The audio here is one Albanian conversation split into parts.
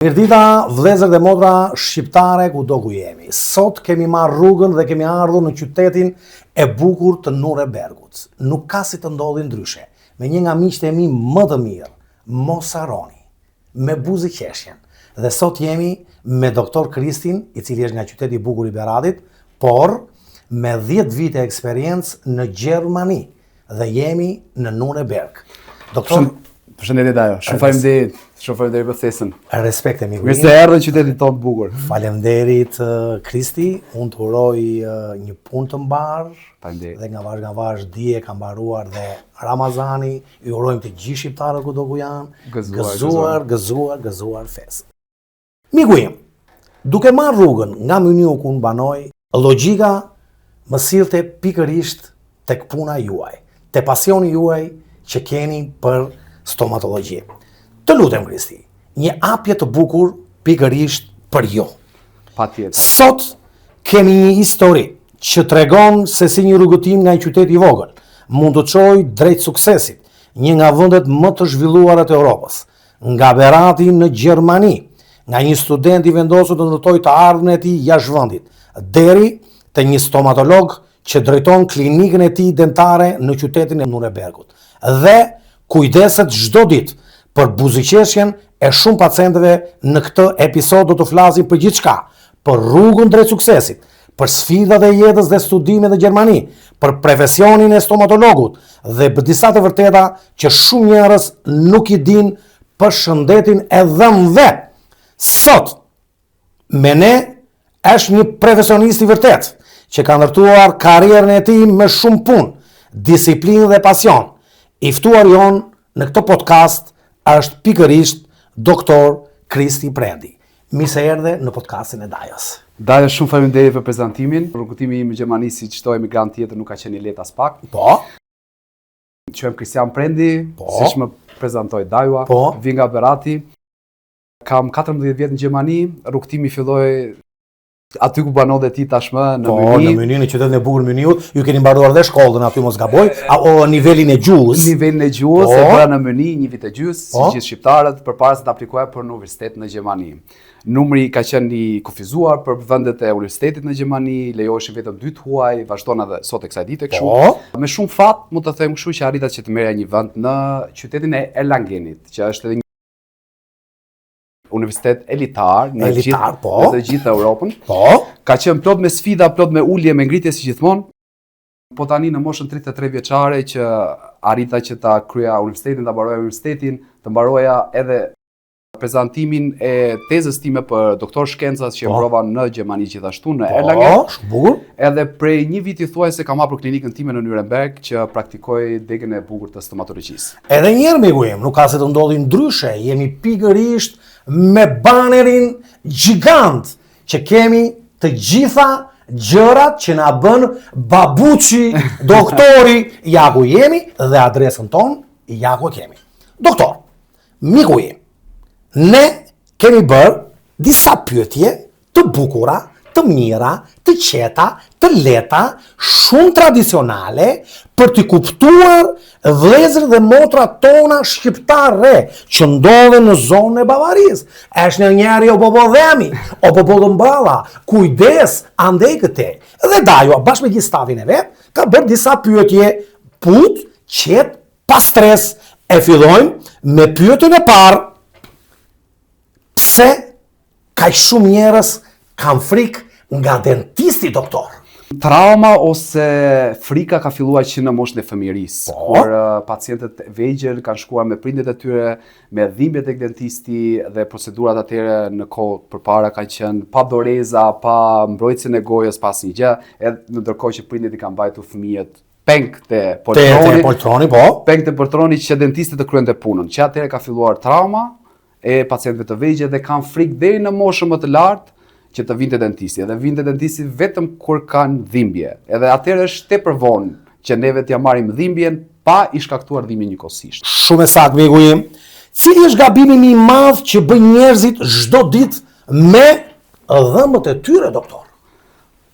Mirdita, vëllezër dhe motra shqiptare kudo ku jemi. Sot kemi marrë rrugën dhe kemi ardhur në qytetin e bukur të Nurebergut. Nuk ka si të ndodhi ndryshe. Me një nga miqtë e mi më të mirë, Mosa Roni, me Buzi Qeshjen. Dhe sot jemi me doktor Kristin, i cili është nga qyteti i bukur i Beradit, por me 10 vite eksperiencë në Gjermani dhe jemi në Nureberg. Doktor, Përshëndetje Dajo, shumë faleminderit për ftesën. Respekt e miku. Mirë se erdhën në qytetin tonë të bukur. Faleminderit Kristi, unë të uroj një punë të mbarë. Faleminderit. Dhe nga vash dije ka mbaruar dhe Ramazani, i urojmë të gjithë shqiptarët kudo ku janë, gëzuar festë. Miku im, duke marrë rrugën nga Myniu ku unë banoj, logjika më sillte pikërisht tek puna juaj, te pasioni juaj që keni për stomatologji. Të lutem Kristi, një hapje të bukur pikërisht për ju. Patjetër. Sot kemi një histori që tregon se si një rrugëtim nga një qytet i vogël mund të çojë drejt suksesit, një nga vendet më të zhvilluara të Europës, nga Berati në Gjermani, nga një student i vendosur të ndërtojë të ardhmen e tij jashtë vendit, deri te një stomatolog që drejton klinikën e tij dentare në qytetin e Nurebergut. Dhe kujdeset çdo ditë për buzëqeshjen e shumë pacientëve. Në këtë episod do të flasim për gjithçka, për rrugën drejt suksesit, për sfidat e jetës dhe studimet në Gjermani, për profesionin e stomatologut dhe për disa të vërteta që shumë njerëz nuk i dinë për shëndetin e dhëmbëve. Sot me ne është një profesionist i vërtet që ka ndërtuar karrierën e tij me shumë punë, disiplinë dhe pasion. I ftuar jon në këtë podcast është pikërisht doktor Kristi Prendi. Mirë se erdhe në podcastin e Dajos. Dajo, shumë faleminderit për prezantimin. Rrugëtimi im në Gjermani si çdo emigrant tjetër nuk ka qenë i lehtë as pak. Po. Quhem Kristian Prendi, Po. siç më prezantoi Dajoa. Po. Vi nga Berati. Kam 14 vjet në Gjermani. Rrugëtimi filloi aty ku banon dhe ti tashmë në Myni. Në Myni, në qytetin e bukur Myniut, ju keni mbaruar dhe shkollën aty mos gaboj, nivelin e gjuhës. Nivelin e gjuhës, e bëra në Myni 1 vit e gjys, si gjithë shqiptarët, përpara se të aplikoja për në universitet në Gjermani. Numri ka qenë i kufizuar për vendet e universitetit në Gjermani, lejoheshin vetëm 2 huaj, vazhdon edhe sot e kësaj dite kështu. Me shumë fat, mund të them kështu, që arrita që të merrja një vend në qytetin e Erlangenit, që është edhe një universitet elitar në të gjithë Europën. Ka qenë plot me sfida, plot me ulje, me ngritje si gjithmonë. Po tani në moshën 33 vjeçare që arrita që ta kryeja universitetin, ta mbaroja universitetin, të mbaroja edhe prezantimin e tezës time për doktor shkencas që e mbrova në Gjermani gjithashtu në Erlangen. Edhe prej një viti thuajse kam hapur klinikën time në Nuremberg që praktikoj degën e bukur të stomatologjisë. Edhe një herë miku im, nuk ka se të ndodhi ndryshe, jemi pikërisht me banerin gjigant që kemi të gjitha gjërat që na bën babuçi, doktori, ja ku jemi dhe adresën tonë, ja ku kemi. Doktor, miku im, ne kemi bërë disa pyetje të bukura, të mira, të qeta, të lehta, shumë tradicionale për të kuptuar vëllezërit dhe motrat tona shqiptare që ndodhen në zonën e Bavarisë. Është një njeri o popodhemi, o popodëmballa, kujdes, andej këte. Dhe Dajo, bashkë me gjithë stafin e vet, ka bërë disa pyetje put, qet, pa stres. E fillojmë me pyetjen e parë. Pse kaq shumë njerëz kanë frikë nga dentisti, doktor? Trauma ose frika ka filluar që në moshën e fëmijërisë, kur pacientët vegjël kanë shkuar me prindërit e tyre me dhimbje tek dentisti dhe procedurat atëherë në kohë përpara kanë qenë pa doreza, pa mbrojtjen e gojës, pa asnjë gjë, edhe ndërkohë që prindërit i kanë mbajtur fëmijët peng te poltroni, peng te poltroni që dentistët të kryente punën. Që atëherë ka filluar trauma e pacientëve të vegjël dhe kanë frikë deri në moshën më të lartë që të vinte dentisti, edhe vinte dentisti vetëm kur kanë dhimbje. Edhe atëherë është tepër vonë që neve t'ja marrim dhimbjen pa i shkaktuar dhimbjen njëkohësisht. Shumë saktë miku im. Cili është gabimi më i madh që bëjnë njerëzit çdo ditë me dhëmbët e tyre, doktor?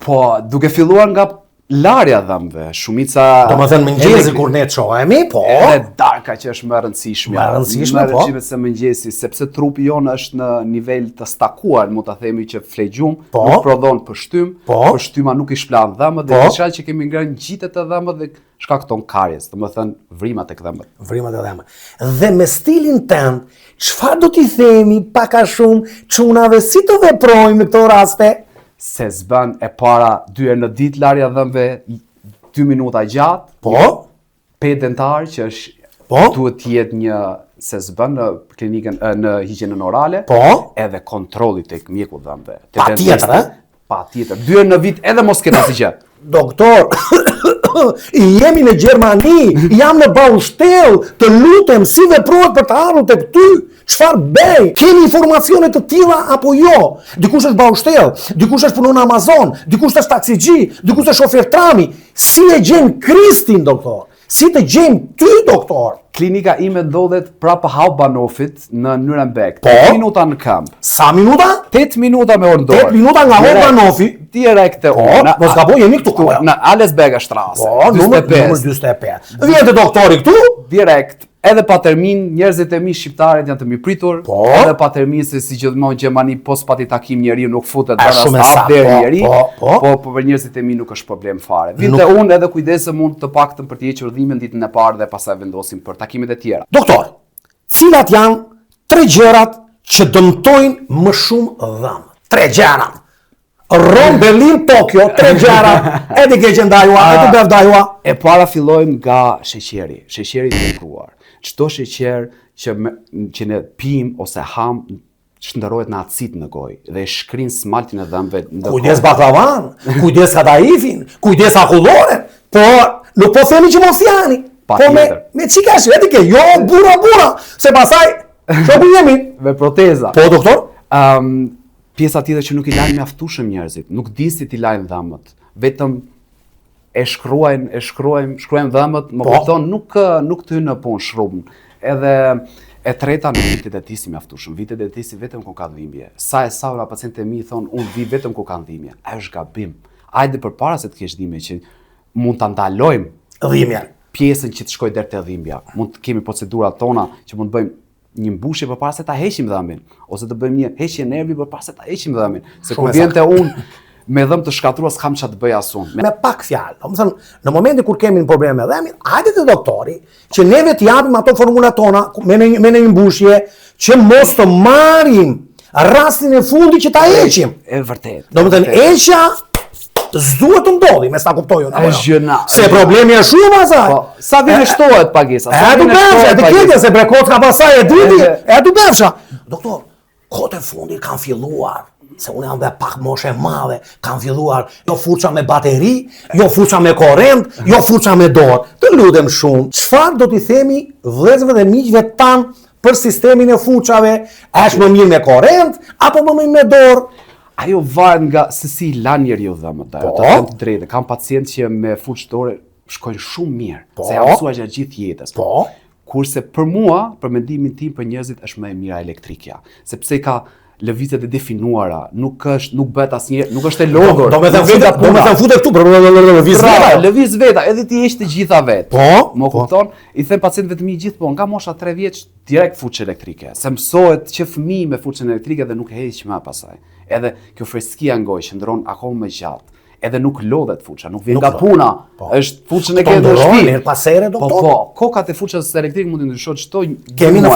Po, duke filluar nga Larja dhëmbëve, shumica... Do më thënë mëngjesi kur ne çohemi, po. Edhe darka që është më e rëndësishme. Më e rëndësishme, po. Më se mëngjesi, sepse trupi jonë është në nivel të stakuar, mund ta themi që flegjum, Po. nuk prodhon përshtym, Po. Përshtyma nuk i shplan dhëmbët, dhe Po. diçka që kemi ngrënë gjitet e dhëmbët dhe shkakton karjes, do të thënë vrimat tek dhëmbët. Vrimat e dhëmbëve. Dhe me stilin tënd, çfarë do t'i themi pak a shumë çunave si të veprojmë në këto raste? Se s'bën e para 2 herë në ditë larja dhëmbëve, 2 minuta gjatë, Po. pe dentar që është Po. duhet të jetë një se s'bën në klinikën në higjienën orale, Po. edhe kontrolli tek mjeku dhëmbëve. Patjetër, ë? Patjetër. 2 herë në vit edhe mos ketë asgjë. Doktor, jemi në Gjermani, jam në Baushtell, të lutem, si veprohet për të ardhur tek ty? Çfarë bëj? Keni informacione të tilla apo jo? Dikush është Baushtell, dikush është punon në Amazon, dikush është taksixhi, dikush është shofer trami. Si e gjen Kristin, doktor? Si të gjejmë ty, doktor? Klinika ime ndodhet prapo Hauptbahnhofit në Nuremberg. Po. 8 minuta në këmbë. Sa minuta? 8 minuta me orë në dorë. 8 minuta nga Hauptbahnhofi. Direkt te Po, mos gaboj, jemi këtu. Në Allesberger Straße. Po, numër 45. Vjen te doktori këtu? Direkt. Edhe pa termin, njerëzit e mi shqiptarët janë të mirëpritur. Po. Edhe pa termin se si gjithmonë në Gjermani pos pati takim njeriu nuk futet shumë e hap saktë, deri po, njeri. po. Po për njerëzit e mi nuk është problem fare. Vinte unë edhe kujdesem unë të paktën për të hequr dhimbjen ditën e parë dhe pastaj vendosim për takimet e tjera. Doktor, cilat janë 3 gjërat që dëmtojnë më shumë dhëmbët? 3 gjëra. Rom, Berlin, Tokyo, 3 gjëra. Edhe ke që ndajua, edhe bev ndajua. E para fillojmë nga sheqeri. Sheqeri i vepruar. Çdo sheqer që ne pim ose ham shndërrohet në acid në gojë dhe shkrin smaltin e dhëmbëve. Kujdes baklavan, kujdes kadaifin, kujdes akulloren, por nuk po themi që mos janë. Po me çikash, edhe ke, jo bura, se pasaj shoku jemi. Me proteza. Po doktor? Pjesa tjetër që nuk i lajnë mjaftueshëm njerëzit, nuk di si t'i lajnë dhëmbët. Vetëm e shkruajmë dhëmbët, më kupton, nuk të hynë në punë shrubën. Edhe e treta në vitet e tij si mjaftueshëm. Vitet e tij si vetëm kur ka dhimbje. Sa pacientë e mi thonë unë vi vetëm kur kanë dhimbje. Ajo është gabim. Hajde përpara se të kesh dhimbje që mund ta ndalojmë dhimbjen. Pjesën që të shkojë deri te dhimbja. Mund të kemi procedurat tona që mund të bëjmë një mbushje përpara se ta heqim dhëmbin, ose të bëjmë një heqje nervi përpara se ta heqim dhëmbin. Se kur vjen te unë me dhëmbë të shkatruar s'kam çfarë të bëj asun. Me pak fjalë, domethënë, në momentin kur kemi një problem me dhëmbin, hajde te doktori që neve të japim ato formulat tona me një mbushje që mos të marrim rastin e fundit që ta heqim. E vërtet. Domethënë, heqja s'duhet të ndodhi, me sa kuptojun. Është gjëna. Se problemi është shumë asaj. Po, sa vjen shtohet pagesa. E du befsha, të kjetja se brekot ka pasaj e driti, e du befsha. Doktor, kohët e fundit kanë filluar, se unë jam dhe pak moshe madhe, kanë filluar jo furça me bateri, jo furça me korrent, jo furça me dorë. Të lutem shumë, çfarë do t'i themi vëllezërve dhe miqve tanë për sistemin e furçave? Është më mirë me korrent apo më mirë me dorë? Ajo varet nga se si lan njeriu dhëmbët. Të them të drejtë, kam pacientë që me furçë dore shkojnë shumë mirë, se janë mësuar gjatë gjithë jetës. Po. Kurse për mua, për mendimin tim, për njerëzit është më e mira elektrikja, sepse ka lëvizjet e definuara, nuk bëhet asnjë, nuk është e lodhur. Do me thënë futet këtu për lëviz veta. Lëviz veta, edhe ti heq të gjitha vet. Po. Më kupton? I them pacientëve të mi gjithë, po nga mosha 3 vjeç direkt fuçë elektrike. Se mësohet që fëmijë me fuçën elektrike dhe nuk heq më pasaj. Edhe kjo freskia në gojë qëndron akoma më gjatë. Edhe nuk lodhet fuça, nuk vjen nga puna. Është fuçën e ke në shtëpi. Pasere, doktor. Po, kokat e fuçës elektrike mund të ndryshojnë çdo. Kemi në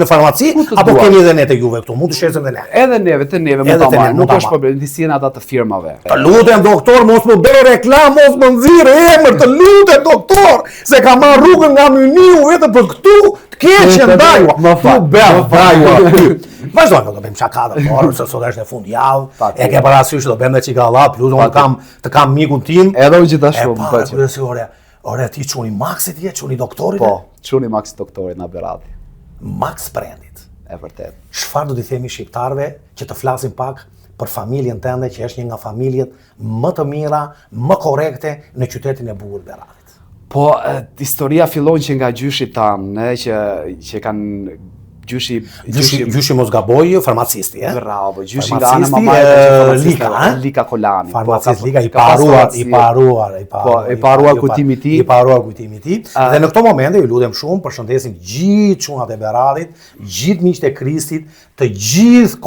farmaci apo kemi edhe ne te juve këtu? Mund të shesëm edhe ne. Edhe neve, te neve mund ta marrim. Nuk është problem, disi janë ata të firmave. Të lutem doktor, mos më bëj reklam, mos më nxirr emër, të lutem doktor, se ka marr rrugën nga Myniu vetëm për këtu, të keqë ndajua. Më fal. Vazhdojmë, do bëjmë çakadër, por se sot është në fund javë, e ke parasysh do bëjmë çikalla, plus unë kam mikun tim. Edhe unë gjithashtu më bëj. Kryesore, ore ti çuni Maxit je, çuni doktorit? Po, çuni Maxit doktorit na Berati. Max Brandit. E vërtet. Çfarë do t'i themi shqiptarëve që të flasin pak për familjen tënde, që është një nga familjet më të mira, më korrekte në qytetin e bukur Beratit? Po, historia fillon që nga gjyshi tanë, që kanë Gjyshi mos gaboj, farmacisti, Bravo, gjyshi nga ana mamare Lika Kolani. Farmacist Lika, i paruar kujtimi i tij. Dhe në këto momente ju lutem shumë, përshëndesim gjithë çunat e Beradit, gjithë miqtë e Kristit, të gjithë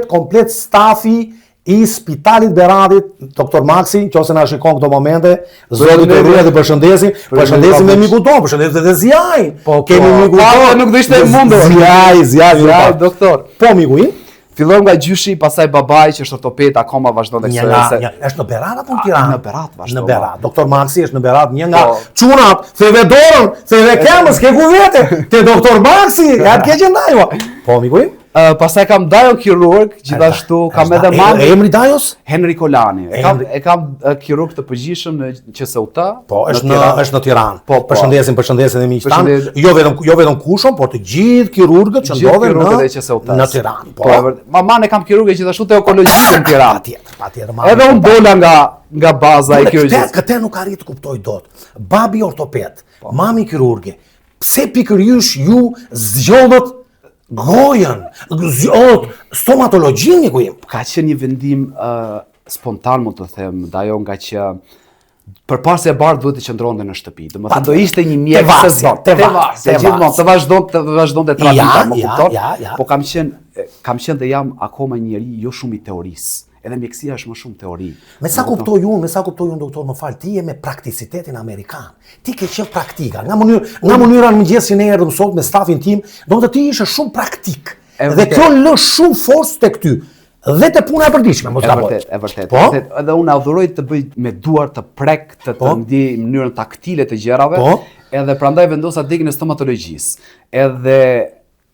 komplet stafi i Spitalit Beradit, Dr. Maxi, nëse na shikon këto momente, zoti të ruaj dhe përshëndesim me miku tonë, përshëndesim edhe Zjajin. Kemi miku tonë, nuk do ishte mundur. Zjaj, doktor. Po miku im. Fillon nga gjyshi, pastaj babai që është ortoped, akoma vazhdon të kësaj. Është në Berat apo në Tiranë? Në Berat vazhdon. Në Berat. Doktor Maxi është në Berat, një nga çunat, theve dorën, theve kemës, ke ku vete. Te Doktor Maxi, atë ke gjendajua. Po miku im. Pastaj kam Dajon kirurg, gjithashtu kam edhe mami. Emri Dajos? Henry Kolani. E kam kirurg të përgjithshëm në QSUT. Po, është në Tiranë. Përshëndesim edhe miqtë tanë. Jo vetëm kushon, por të gjithë kirurgët që ndodhen në Tiranë. Po, maman e kam kirurgë gjithashtu te onkologjistë në Tiranë. Patjetër. Edhe unë dola nga baza e kirurgjisë. Këtë nuk arrit të kuptoj dot. Babi ortoped, mami kirurgë. Pse pikërisht ju zgjodhët gojën, stomatologjin ku jam. Ka qenë një vendim spontan, mund të them, Dajo, nga që përpara se e bardh duhet të qëndronte në shtëpi. Domethënë do ishte një mjek të vazhdonte tradita, më kupton? Po kam qenë dhe jam akoma një njeri jo shumë i teorisë. Edhe mjekësia është më shumë teori. Me sa kuptoj unë, doktor, më fal, ti je me prakticitetin amerikan. Ti ke qenë praktika. Nga mënyra në mëngjes që ne erdhëm sot me stafin tim, domethënë ti ishe shumë praktik. Dhe kjo lë shumë forcë tek ty. Dhe te puna e përditshme, mos gaboj. E vërtet. Edhe unë adhuroj të bëj me duar të prek, të ndiej mënyrën taktile të gjërave, edhe prandaj vendosa degën e stomatologjisë. Edhe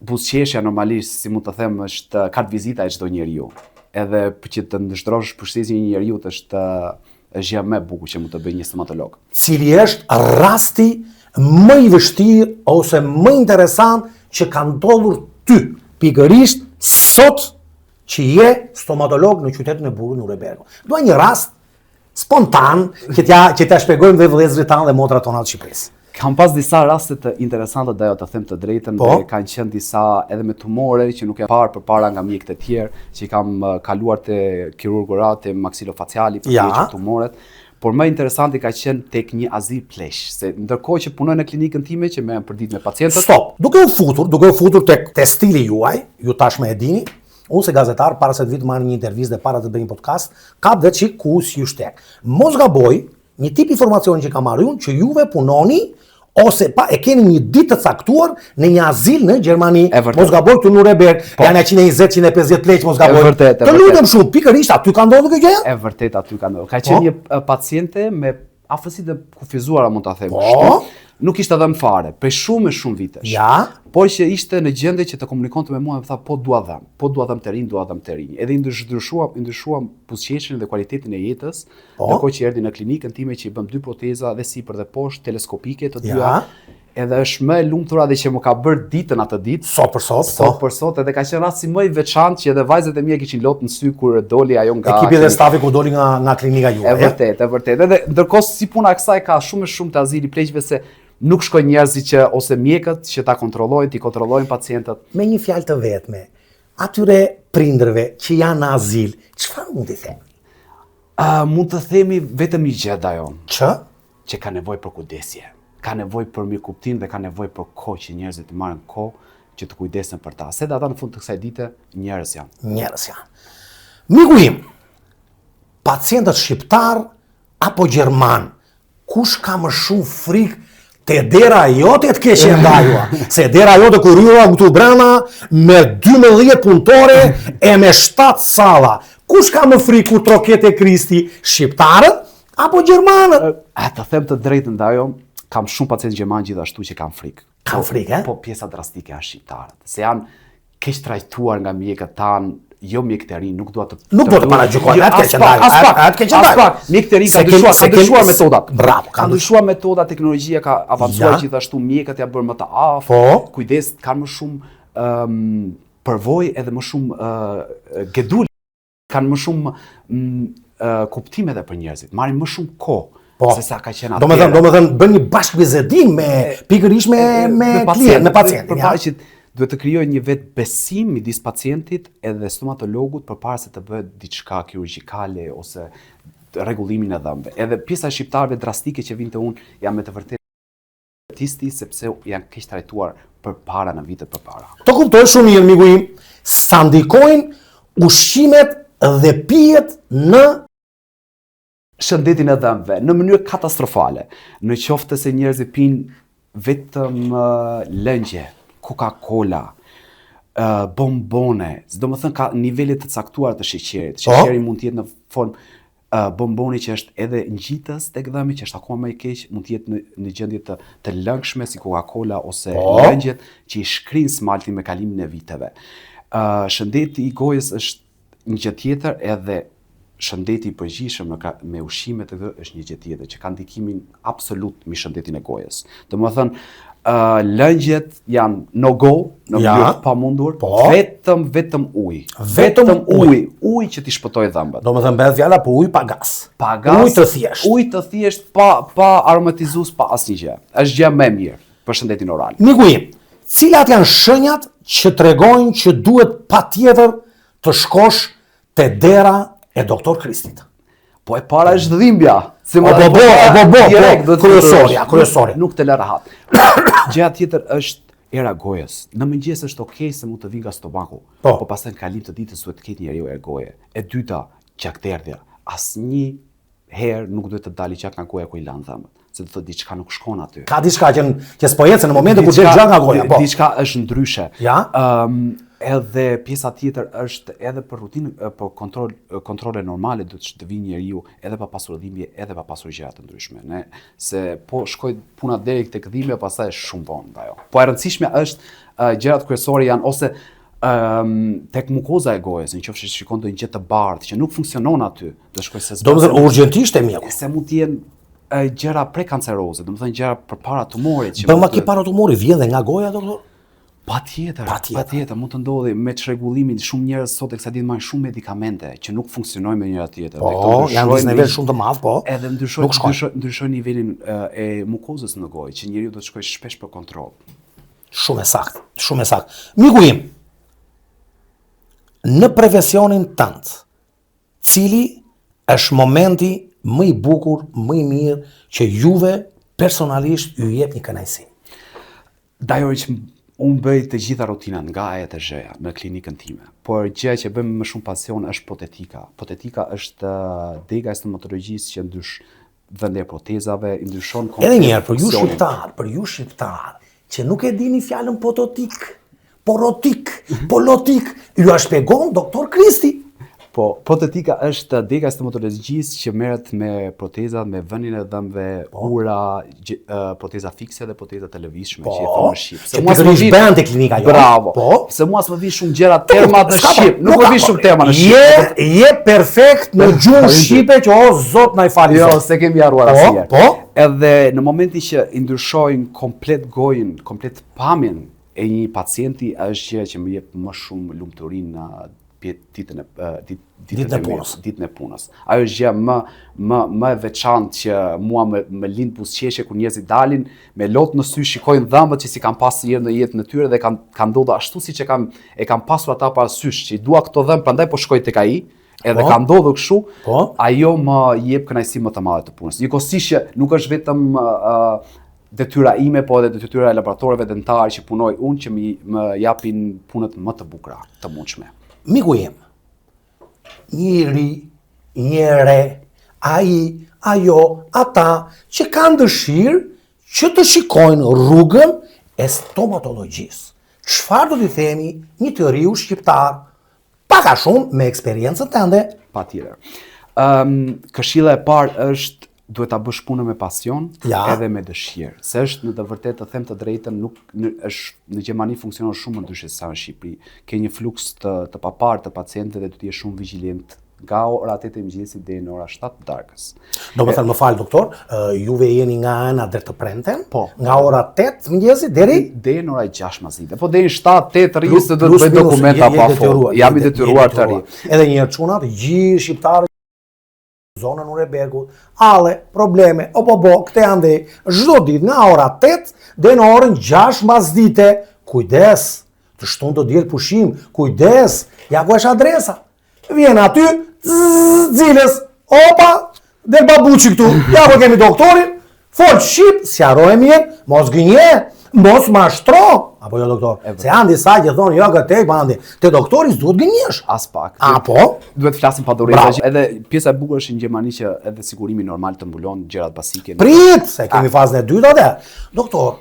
buzëqeshja normalisht, si mund të them, është kartë vizita e çdo njeriu. Edhe për që të ndështrosh përshtatjen e një njeriu është gjë më e bukur që mund të bëjë një stomatolog. Cili është rasti më i vështirë ose më interesant që ka ndodhur ty, pikërisht sot që je stomatolog në qytetin e Burgut në Urebergu? Dua një rast spontan që t'ja shpjegojmë dhe vëllezërit tanë dhe motrat tona të Shqipërisë. Kam pas disa raste të interesante, Dajo, të them të drejtën, dhe kanë qenë disa edhe me tumore që nuk e parë përpara nga mjekët e tjerë, që kam kaluar te kirurgorat, te maksilofaciali për të hequr tumoret. Por më interesanti ka qenë tek një azil plesh, se ndërkohë që punoj në klinikën time që merrem përditje me pacientët. Stop, duke u futur tek stili juaj, ju tashmë e dini. Unë se gazetar, para se të vit marrë një intervistë dhe para të bëj një podcast, ka dhe që ku si ju shtek. Mos gaboj, një tip informacioni që kam marrë unë, që juve punoni ose e keni një ditë të caktuar në një azil në Gjermani, mos gaboj këtu në Ureberg, janë 120-150 pleq, mos gaboj. Të lutem shumë, pikërisht aty ka ndodhur kjo gjë? E vërtet aty ka ndodhur. Ka qenë një paciente me afërsi të kufizuara, mund ta them. Nuk ishte dhënë fare, prej shumë vitesh. Por që ishte në gjendje që të komunikonte me mua, më tha po dua dhëm të rinj. Edhe ndryshuam buzëqeshjen dhe cilësinë e jetës, ndërkohë që erdhi në klinikën time që i bëm 2 proteza dhe sipër dhe poshtë teleskopike të dyja. Edhe është më e lumtur edhe që më ka bërë ditën atë ditë. Sot për sot, edhe ka qenë rasti më i veçantë që edhe vajzat e mia kishin lot në sy kur doli ajo nga ekipi dhe stafi kur doli nga klinika juaj. E vërtet. Edhe ndërkohë si puna e kësaj ka shumë të azili pleqjve se nuk shkojnë njerëzit që ose mjekët që ta kontrollojnë pacientët. Me një fjalë të vetme, atyre prindërve që janë në azil, çfarë mund t'i themi? Mund të themi vetëm një gjë, Dajo. Që ka nevojë për kujdesje. Ka nevojë për mirëkuptim dhe ka nevojë për kohë që njerëzit të marrin kohë që të kujdesen për ta. Se ata në fund të kësaj dite njerëz janë. Miku im, pacientët shqiptar apo gjerman, kush ka më shumë frikë te dera jote të keqe ndajua? Se dera jote kur rrua këtu brenda me 12 punëtore e me 7 salla. Kush ka më frikë kur troket e Kristi, shqiptarët apo gjermanët? Të them të drejtën, Dajo, kam shumë pacientë gjermanë gjithashtu që kanë frikë. Kanë frikë, Po pjesa drastike janë shqiptarët. Se janë keq trajtuar nga mjekët tanë, jo mjekët e rinj, nuk dua të paragjykojnë, atë keq ndaj. Aspak, mjekët e rinj kanë ndryshuar metodat. Bravo, kanë ndryshuar metodat, teknologjia ka avancuar gjithashtu, mjekët janë bërë më të aftë, kujdes, kanë më shumë përvojë edhe më shumë gedul, kanë më shumë kuptim edhe për njerëzit, marrin më shumë kohë. Se sa ka qenë atëherë. Domethënë bën një bashkëbizedim pikërisht me pacientin. Përpara që duhet të krijojë një vetë besim midis pacientit edhe stomatologut përpara se të bëhet diçka kirurgjikale ose rregullimin e dhëmbëve. Edhe pjesa e shqiptarëve drastike që vinë te unë janë me të vërtetë artisti sepse janë keq trajtuar përpara në vitet përpara. Të kuptoj shumë mirë, miku im, sa ndikojnë ushqimet dhe pijet në shëndetin e dhëmbëve në mënyrë katastrofale. Në qoftë se njerëzit pinë vetëm lëngje, Coca-Cola, bombone, domethënë ka nivele të caktuara të sheqerit. Sheqeri mund të jetë në formë bomboni që është edhe ngjitës tek dhëmbi, që është akoma më i keq, mund të jetë në gjendje të lëngshme si Coca-Cola ose lëngjet që i shkrin smaltin me kalimin e viteve. Shëndeti i gojës është një gjë tjetër, edhe shëndeti i përgjithshëm me ushqimet e është një gjë tjetër që ka ndikimin absolut mbi shëndetin e gojës. Domethënë, lëngjet janë no go, në mënyrë të pamundur, vetëm ujë. Vetëm ujë që t'i shpëtoj dhëmbët. Domethënë bëhet fjala për ujë pa gas. Pa gas. Ujë të thjesht. Ujë të thjesht pa aromatizues, pa asnjë gjë. Është gjë më e mirë për shëndetin oral. Miku im, cilat janë shenjat që tregojnë që duhet patjetër të shkosh te dera e doktor Kristit? Po e para është dhimbja. Kryesorja. Nuk të lë rahat. Gjëja tjetër është era gojës. Në mëngjes është okay se mund të vinë nga stomaku, po pastaj në kalim të ditës duhet të ketë njeriu erë goje. E dyta, gjakderdhja. Asnjëherë nuk duhet të dalë gjak nga goja ku i lan dhëmbët, se do të thotë diçka nuk shkon aty. Ka diçka që s'po ecën në momentin kur del gjak nga goja, po. Diçka është ndryshe. Ja. Edhe pjesa tjetër është edhe për rutinë, për kontrole normale duhet të vinë njeriu edhe pa pasur dhimbje, edhe pa pasur gjëra të ndryshme. Se po shkoj puna deri tek dhimbja, pastaj është shumë vonë ajo. Po e rëndësishme është gjërat kryesore janë ose tek mukoza e gojës, nëse shikon ndonjë gjë të bardhë që nuk funksionon aty, do shkoj se domethënë urgjentisht e mjeku. Se mund të jenë gjëra prekanceroze, domethënë gjëra përpara tumorit që bëma ki para tumori vjen dhe nga goja, doktor? Patjetër, mund të ndodhi me çrregullimin. Shumë njerëz sot e kësaj ditë marrin shumë medikamente që nuk funksionojnë me njëra tjetrën. Po, janë në nivel shumë të madh, po. Edhe ndryshojnë nivelin e mukozës në gojë, që njeriu do të shkojë shpesh për kontroll. Shumë e saktë. Miku im, në profesionin tënd, cili është momenti më i bukur, më i mirë që juve personalisht ju jep një kënaqësi? Dajori që unë bëj të gjitha rutinat nga e të zheja në klinikën time, por gjë që bëjmë më shumë pasion është potetika. Potetika është dega e stomatologjisë që ndrysh vende e protezave, i ndryshon komplet. Edhe një herë, për ju shqiptar, që nuk e dini fjalën pototik, polotik, ju a shpjegon doktor Kristi. Po, potetika është dega e stomatologjisë që merret me protezat, me vënien e dhëmbëve, ura, proteza fikse dhe proteza të lëvizshme që i thonë në shqip. Se mua s'më vjen te klinika jo. Bravo. Se mua s'më vjen shumë gjëra terma në shqip. Nuk më vjen shumë terma në shqip. Je perfekt në gjuhën shqipe që o zot na i fali. Jo, se kemi harruar asnjëherë. Po. Edhe në momentin që i ndryshojnë komplet gojën, komplet pamjen e një pacienti, është gjë që më jep më shumë lumturinë në ditën e punës. Ajo është gjë më e veçantë që mua më lind buzëqeshje kur njerëzit dalin me lot në sy, shikojnë dhëmbët që si kanë pasur herë në jetën e tyre dhe kanë ndodhur ashtu siç e kanë pasur ata parasysh, që i dua këto dhëmbë, prandaj po shkoj tek ai. Edhe ka ndodhur kështu, ajo më jep kënaqësi më të madhe të punës. Njëkohësisht që nuk është vetëm detyra ime, po edhe detyra e laboratorëve dentar që punoj unë, që më japin punët më të bukura, të mundshme. Miku im, njëri, njëre, ai, ajo, ata që kanë dëshirë që të shikojnë rrugën e stomatologjisë. Çfarë do t'i themi një të riu shqiptar, pak a shumë me eksperiencën tënde? Patjetër. Këshilla e parë është duhet ta bësh punën me pasion edhe me dëshirë. Se është në të vërtetë të them të drejtën, nuk është në Gjermani funksionon shumë më ndryshe se sa në Shqipëri. Ke një fluks të paparë të pacientëve dhe duhet të jesh shumë vigjilent nga ora 8 e mëngjesit deri në ora 7 të darkës. Do të thënë, më fal doktor, juve jeni nga ana drejt të premten? Po. Nga ora 8 të mëngjesit deri në ora 6 mazite. Po deri në 7-8 rrisë do të bëj dokumenta pa fol. Jam i detyruar të rri. Edhe një herë çuna, të gjithë shqiptarët zonën Urebergut, alle, probleme, këte andej, çdo ditë nga ora 8 dhe në orën 6 mazdite, kujdes, të shtunë të diel pushim, kujdes, ja ku është adresa. Vjen aty, zilës, opa, del babuçi këtu, ja ku kemi doktorin, fol shqip, sqaroj mirë, mos gënje, mos mashtro. Apo jo doktor, se janë disa që thonë jo gëtej, pa andi, te doktori s'duhet gënjesh. As pak. Apo? Duhet flasim pa doreza. Edhe pjesa e bukur është në Gjermani që edhe sigurimi normal të mbulon gjërat basike. Prit, se kemi fazën e dytë atë. Doktor,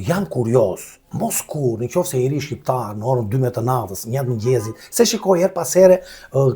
jam kurios, mos kur, në qoftë se jeri shqiptar në orën 12 të natës, 1 mëngjesit, se shikoj her pas here,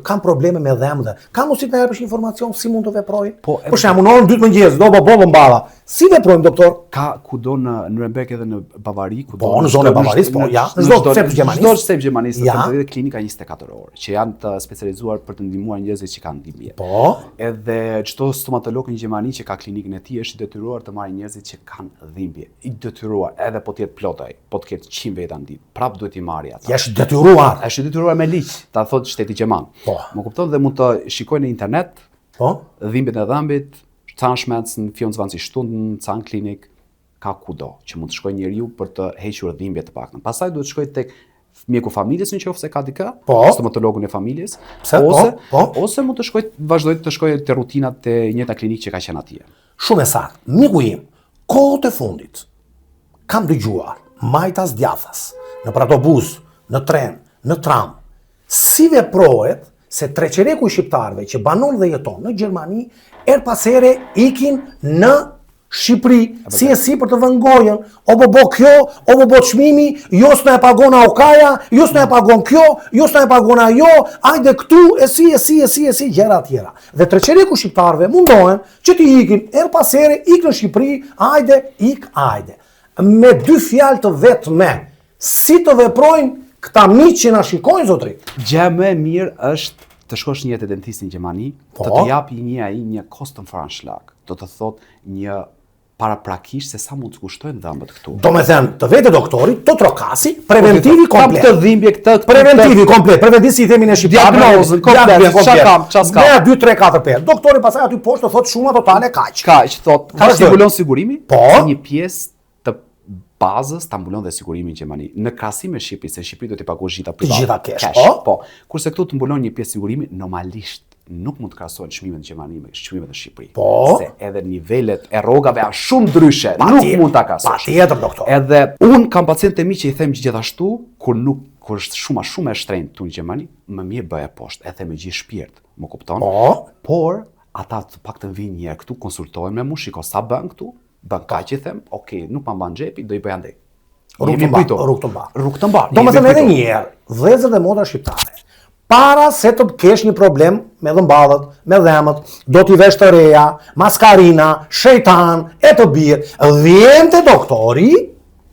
kam probleme me dhemdhe. Kam mundësi të japësh informacion si mund të veproj? Për shembull, në orën 2 të mëngjesit, do bobo mballa. Si veprojmë, doktor? Ka kudo në Nuremberg edhe në Bavari, kudo. Po, në zonën e Bavarisë, po, ja, në çdo shtep gjermanisë. Çdo shtep gjermanisë, edhe klinika 24 orë, që janë të specializuar për të ndihmuar njerëzit që kanë dhimbje. Po. Edhe çdo stomatolog në Gjermani që ka klinikën e tij është i detyruar të marrë njerëzit që kanë dhimbje. I detyruar, edhe po të jetë plotaj, po të ketë 100 veta në ditë, prap duhet i marrë ata. Është detyruar. Është detyruar me ligj, ta thotë shteti gjerman. Po. Më kupton dhe mund të shikojnë në internet, Po. dhimbjet e dhëmbit, Zahnschmerzen, 24 Stunden, Zahnklinik, ka kudo që mund të shkojë njeriu për të hequr dhimbje të paktën. Pastaj duhet të shkojë tek mjeku familjes nëse ka dikë, stomatologun e familjes, ose mund të shkojë vazhdoj të shkojë te rutinat e njëjta klinikë që ka qenë atje. Shumë e saktë. Miku im, kohët e fundit kam dëgjuar majtas djathas në autobus, në tren, në tram, si veprohet se treqereku i shqiptarëve që banon dhe jeton në Gjermani, er pas here ikin në Shqipëri, si për të vënë gojën, o bo kjo, o bo çmimi, jo s'na e pagon aukaja, jo s'na e pagon kjo, jo s'na e pagon ajo, ajde këtu, e si, gjëra tjera. Dhe treqereku shqiptarëve mundohen që t'i ikin, er pas here, ik në Shqipëri, ajde. Me 2 fjalë të vetme, si të veprojnë këta miq që na shikojnë, zotri? Gjë më e mirë është të shkosh një te dentisti në Gjermani, të japi një Kostenvoranschlag, do të thotë një paraprakisht se sa mund të kushtojnë dhëmbët këtu. Do me thënë, të vete doktori, të trokasi, preventivi komplet. Këtë dhimbje këtë. Preventivi komplet, preventivi si i themi në shqiptar. Diagnozën komplet, çka kam. Ne 2, 3, 4, 5. Doktori pastaj aty poshtë thotë shuma totale kaq. Kaq, thotë, ka mbulon sigurimi? Po. Një pjesë të bazës ta mbulon dhe sigurimi në Gjermani. Në krahasim me Shqipërinë, se Shqipëri do të paguash gjitha private. Gjitha cash, po. Kurse këtu të mbulon një pjesë sigurimi, normalisht nuk mund të krahasohen çmimet në Gjermani me çmimet në Shqipëri. Po. Se edhe nivelet e rrogave janë shumë ndryshe, nuk mund ta krahasosh. Patjetër, doktor. Edhe un kam pacientë mi që i them gjithashtu, kur është shumë e shtrenjtë këtu në Gjermani, më mirë bëje poshtë, e them me gjithë shpirt, më kupton? Po. Por ata të paktën vinë një herë këtu, konsultojnë me mua, shiko sa bën këtu, bën kaq që them, okay, nuk ma mban xhepi, do i bëj andej. Rrugë të mbar. Do më thënë edhe një herë, vëllezër dhe motra shqiptare, para se të kesh një problem me dhëmballët, me dhemët, do t'i vesh të reja, maskarina, shejtan, e të birë, vjen te doktori,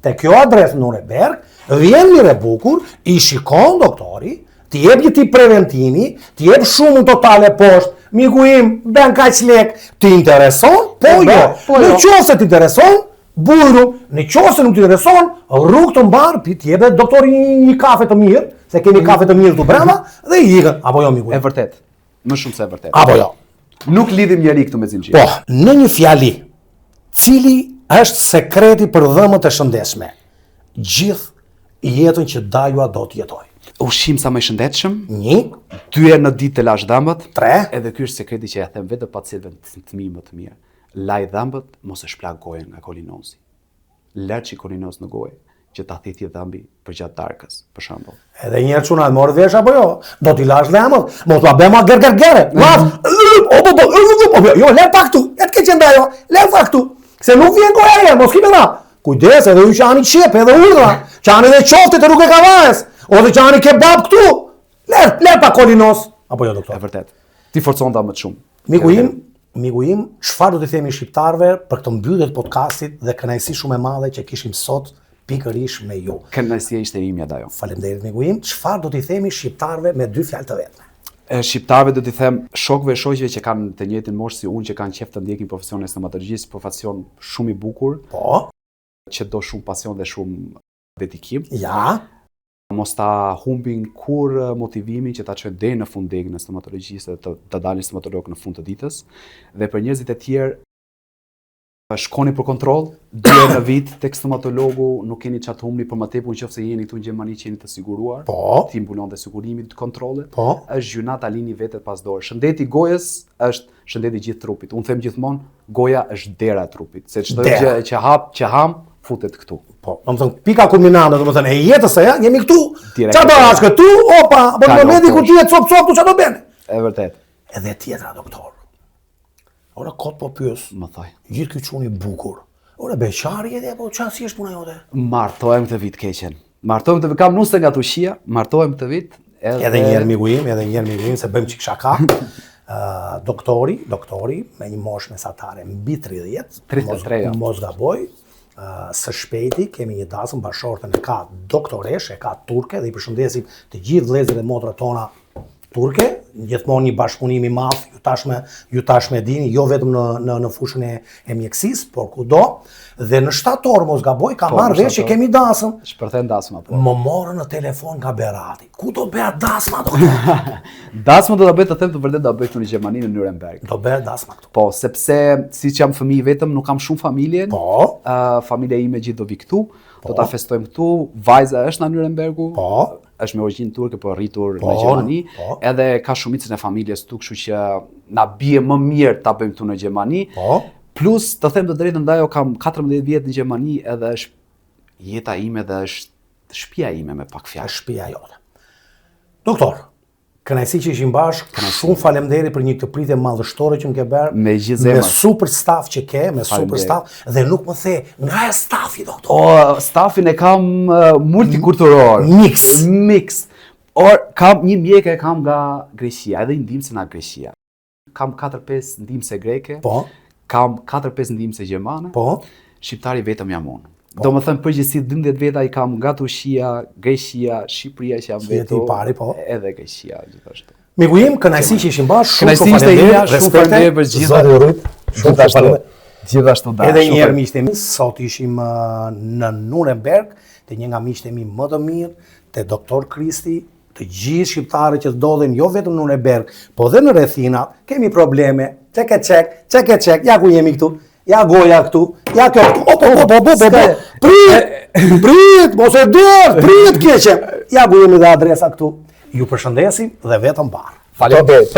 te kjo adresë në Nuremberg, vjen mirë e bukur, i shikon doktori, t'i jep një tip preventimi, t'i jep shumën totale poshtë, miku im, ben kaq lek, t'i intereson? Po jo. Në qoftë t'i intereson, bujru, në qoftë nuk t'i intereson, rrugë të mbar, t'i jep doktori një kafe të mirë, se kemi kafe të mirë të brenda, dhe i ikën, apo jo miku im? E vërtet, më shumë se e vërtet. Apo jo? Nuk lidhim njeri këtu me zinxhir. Po, në një fjali, cili është sekreti për dhëmët e shëndetshme, gjithë jetën që dajua do të jetoj? Ushqim sa më i shëndetshëm, 1, 2 herë në ditë të lash dhëmbët, 3, edhe ky është sekreti që ja them vetë pacientëve të mi më të mirë. Laj dhëmbët, mos e shplak gojen nga kolinosi. Lërçi kolinos në gojë, që ta thithje dhëmbi për gjatë darkës, për shembull. Edhe një herë çuna morë vesh apo jo? Do t'i lash dhëmët, mos la bëma gërgërgëre. Jo, lë pak këtu. Et ke qendra jo. Lë pak këtu. Se nuk vjen goja, mos kimi na. Kujdes, edhe ju qani qep, edhe urdhra. Qani edhe qofte të rrugë Kavajës, ose qani kebab këtu. Lë pa kolinos. Apo jo, doktor? E vërtet. Ti forcon ta më shumë. Miku im, çfarë do t'i themi shqiptarëve për këtë mbyllje të podcastit dhe kënaqësi shumë e madhe që kishim sot pikërisht me ju. Kënaqësia ishte imja dajo. Faleminderit miku im. Çfarë do t'i themi shqiptarëve me 2 fjalë të vetme? Shqiptarëve do t'i them shokëve e shoqëve që kanë të njëjtin moshë si unë, që kanë qejf të ndjekin profesionin e stomatologjisë, profesion shumë i bukur. Po. Që do shumë pasion dhe shumë dedikim. Ja. Mos ta humbin kur motivimin që ta çojnë deri në fund degën e stomatologjisë, të dalin stomatolog në fund të ditës. Dhe për njerëzit e tjerë Shkoni për kontroll, 2 herë në vit tek stomatologu, nuk keni çat humni për më tepër nëse jeni këtu në Gjermani që jeni të siguruar. Po. Ti mbulon dhe sigurimit të kontrollet. Po. Është gjuna ta lini vetet pas dorë. Shëndeti i gojës është shëndeti i gjithë trupit. Unë them gjithmonë, goja është dera e trupit, se çdo gjë që ham futet këtu. Po, domethënë pika kulminante, domethënë e jetës së jemi këtu. Direkt. Çfarë bërash këtu? Opa, po në momentin kur ti je cop tu çfarë do bën? E vërtet. Edhe tjetra doktor. Ora kot po pyes. Më thoj. Gjithë ky çuni i bukur. Ora beqari edhe apo çfarë si është puna jote? Martohem këtë vit keqen. Martohem këtë vit, kam nuse nga tushia, martohem këtë vit. Edhe një herë miku im, se bëjmë çik shaka. Doktori me një moshë mesatare mbi 30, 33. Mos gaboj. Së shpejti kemi një dasëm bashortën e ka doktoresh, e ka turke dhe i përshëndesim të gjithë vëllezërit e motrat tona turke, gjithmonë një bashkëpunim i madh, ju tashmë dini, jo vetëm në fushën e mjekësisë, por kudo. Dhe në shtator mos gaboj ka marrë vesh që kemi dasëm. Shpërthen dasma po. Më morën në telefon nga Berati. Ku do bëja dasma doktor? Dasma do ta bëj, të them të vërtet, do ta bëj këtu në Gjermani në Nuremberg. Do bëja dasma këtu. Po, sepse siç jam fëmijë vetëm, nuk kam shumë familjen. Po. Familja ime gjithë do vi këtu. Do ta festojmë këtu. Vajza është në Nurembergu. Po. Është me origjinë turke, por rritur në Gjermani. Edhe ka shumicën e familjes këtu, kështu që na bie më mirë ta bëjmë këtu në Gjermani. Po. Plus, të them të drejtën, ndajo kam 14 vjet në Gjermani edhe është jeta ime dhe është shtëpia ime me pak fjalë. Shtëpia jote. Doktor, kënaqësi që ishim bashkë, shumë faleminderit për një këtë pritje madhështore që më ke bërë. Me gjithë zemër. Me super staff që ke, me super staff dhe nuk më the, nga e staffi doktor? O, staffin e kam multikulturor. Mix. Kam një mjekë kam nga Greqia, edhe ndihmëse nga Greqia. Kam 4-5 ndihmëse greke. Po. Kam 4-5 ndihmëse gjermane. Po. Shqiptari vetëm jam unë. Do më thënë përgjithësi 12 veta i kam nga Turqia, Greqia, Shqipëria që jam vetu, edhe Greqia gjithashtu. Miku im, kënaqësi që ishim bashkë, shumë faleminderit për gjithë. Zoti rrit. Gjithashtu da. Edhe një herë miqtë mi, sot ishim në Nuremberg, te një nga miqtë mi më të mirë, te doktor Kristi, të gjithë shqiptarët që ndodhen jo vetëm në Nuremberg, po dhe në rrethina, kemi probleme, çek, ja ku jemi këtu. Ja goja këtu, ja kjo këtu, prit, mos e dërë, prit keqe. Ja ku jemi dhe adresa këtu. Ju përshëndesim dhe vetëm barë. Faleminderit.